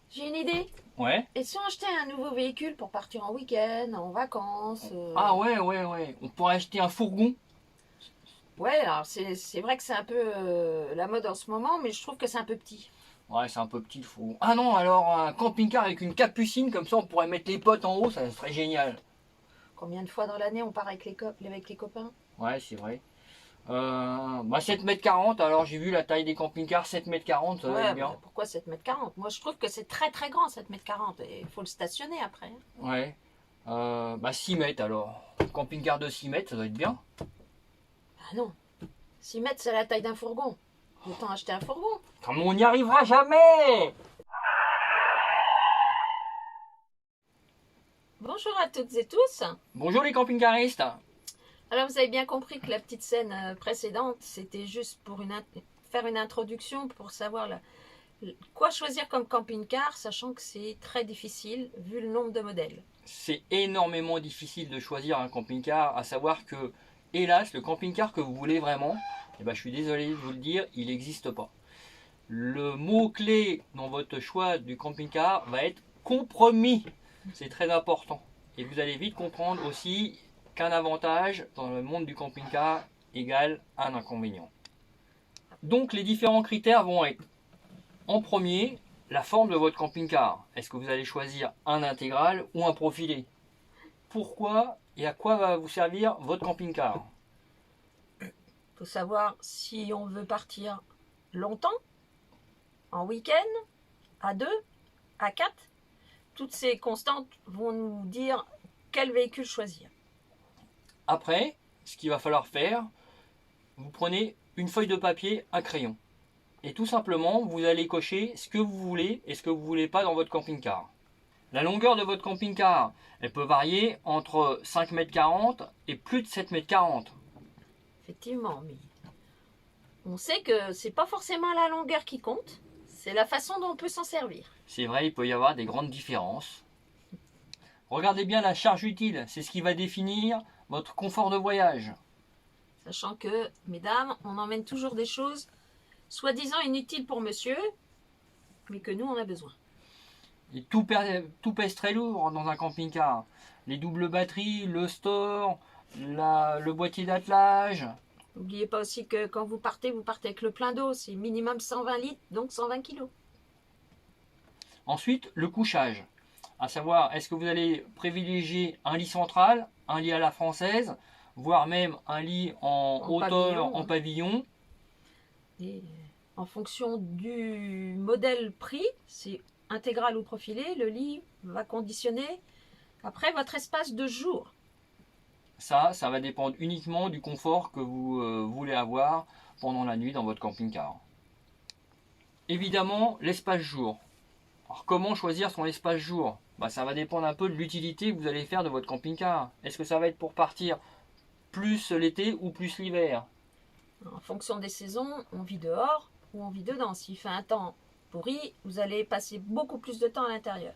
J'ai une idée. Ouais. Et si on achetait un nouveau véhicule pour partir en week-end, en vacances Ah ouais. On pourrait acheter un fourgon. Ouais, alors c'est vrai que c'est un peu la mode en ce moment, mais je trouve que c'est un peu petit. Ouais, c'est un peu petit le fourgon. Ah non, alors un camping-car avec une capucine, comme ça on pourrait mettre les potes en haut, ça serait génial. Combien de fois dans l'année on part avec les copains? Ouais, c'est vrai. 7,40 m, alors j'ai vu la taille des camping-cars, 7,40 m, ça va être Ouais, bien. pourquoi 7,40 m? Moi je trouve que c'est très très grand 7,40 m et il faut le stationner après. Ouais. 6 mètres alors. Camping-car de 6 mètres, ça doit être bien. Ah non, 6 m c'est la taille d'un fourgon. Autant acheter un fourgon. Comme on n'y arrivera jamais. Bonjour à toutes et tous. Bonjour les camping-caristes. Alors vous avez bien compris que la petite scène précédente, c'était juste pour faire une introduction pour savoir quoi choisir comme camping-car, sachant que c'est très difficile vu le nombre de modèles. C'est énormément difficile de choisir un camping-car, à savoir que, hélas, le camping-car que vous voulez vraiment, je suis désolé de vous le dire, il n'existe pas. Le mot-clé dans votre choix du camping-car va être compromis. C'est très important. Et vous allez vite comprendre aussi qu'un avantage dans le monde du camping-car égale un inconvénient. Donc les différents critères vont être, en premier, la forme de votre camping-car. Est-ce que vous allez choisir un intégral ou un profilé? Pourquoi et à quoi va vous servir votre camping-car? Il faut savoir si on veut partir longtemps, en week-end, à 2, à 4. Toutes ces constantes vont nous dire quel véhicule choisir. Après, ce qu'il va falloir faire, vous prenez une feuille de papier, un crayon. Et tout simplement, vous allez cocher ce que vous voulez et ce que vous ne voulez pas dans votre camping-car. La longueur de votre camping-car, elle peut varier entre 5,40 m et plus de 7,40 m. Effectivement, mais on sait que c'est pas forcément la longueur qui compte, c'est la façon dont on peut s'en servir. C'est vrai, il peut y avoir des grandes différences. Regardez bien la charge utile, c'est ce qui va définir votre confort de voyage. Sachant que, mesdames, on emmène toujours des choses soi-disant inutiles pour monsieur, mais que nous on a besoin. Et tout pèse très lourd dans un camping-car. Les doubles batteries, le store, le boîtier d'attelage. N'oubliez pas aussi que quand vous partez avec le plein d'eau, c'est minimum 120 litres, donc 120 kilos. Ensuite, le couchage. À savoir, est-ce que vous allez privilégier un lit central, un lit à la française, voire même un lit en hauteur, pavillon, en pavillon. Et en fonction du modèle prix, c'est intégral ou profilé, le lit va conditionner après votre espace de jour. Ça va dépendre uniquement du confort que vous voulez avoir pendant la nuit dans votre camping-car. Évidemment, l'espace jour. Alors comment choisir son espace jour? Ça va dépendre un peu de l'utilité que vous allez faire de votre camping-car. Est-ce que ça va être pour partir plus l'été ou plus l'hiver? En fonction des saisons, on vit dehors ou on vit dedans. S'il fait un temps pourri, vous allez passer beaucoup plus de temps à l'intérieur.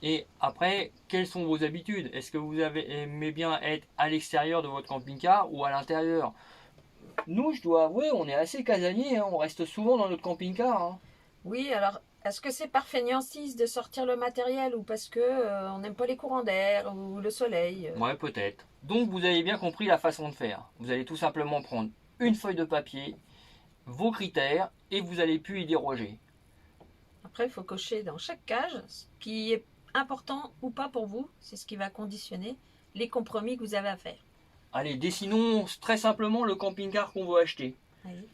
Et après, quelles sont vos habitudes? Est-ce que vous aimez bien être à l'extérieur de votre camping-car ou à l'intérieur? Nous, je dois avouer, on est assez casaniers, on reste souvent dans notre camping-car. Oui, alors est-ce que c'est par fainéantise de sortir le matériel ou parce que on n'aime pas les courants d'air ou le soleil? Ouais, peut-être. Donc vous avez bien compris la façon de faire. Vous allez tout simplement prendre une feuille de papier, vos critères, et vous allez plus y déroger. Après, il faut cocher dans chaque cage ce qui est important ou pas pour vous. C'est ce qui va conditionner les compromis que vous avez à faire. Allez, dessinons très simplement le camping-car qu'on veut acheter. Allez.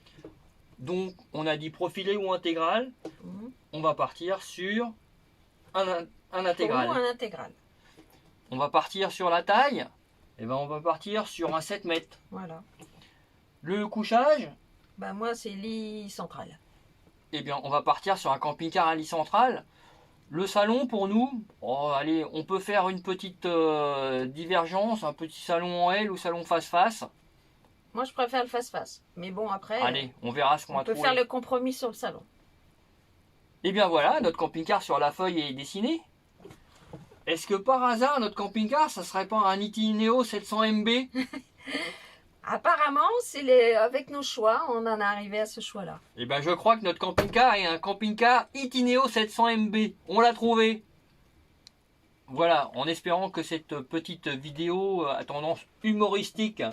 Donc, on a dit profilé ou intégral. On va partir sur un intégral. Pour nous, un intégral. On va partir sur la taille. On va partir sur un 7 mètres. Voilà. Le couchage. Moi, c'est lit central. On va partir sur un camping-car à lit central. Le salon, pour nous, allez, on peut faire une petite divergence, un petit salon en L ou salon face-face. Moi, je préfère le face-face. Mais bon, après, allez, on verra ce qu'on va trouver. On peut faire le compromis sur le salon. Et bien voilà, notre camping-car sur la feuille est dessiné. Est-ce que par hasard, notre camping-car, ça serait pas un Itineo 700 MB? Apparemment, avec nos choix, on en est arrivé à ce choix-là. Eh ben, je crois que notre camping-car est un camping-car Itineo 700 MB. On l'a trouvé. Voilà, en espérant que cette petite vidéo à tendance humoristique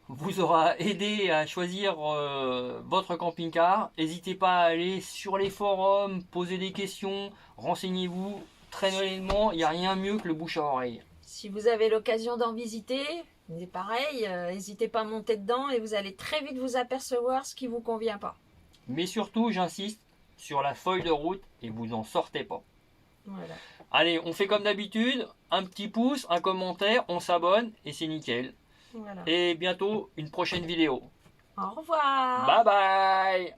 vous aura aidé à choisir votre camping-car. N'hésitez pas à aller sur les forums, poser des questions, renseignez-vous. Très honnêtement, il n'y a rien mieux que le bouche à oreille. Si vous avez l'occasion d'en visiter, c'est pareil, n'hésitez pas à monter dedans et vous allez très vite vous apercevoir ce qui ne vous convient pas. Mais surtout, j'insiste sur la feuille de route et vous n'en sortez pas. Voilà. Allez, on fait comme d'habitude, un petit pouce, un commentaire, on s'abonne et c'est nickel. Voilà. Et bientôt une prochaine vidéo. Au revoir. Bye bye.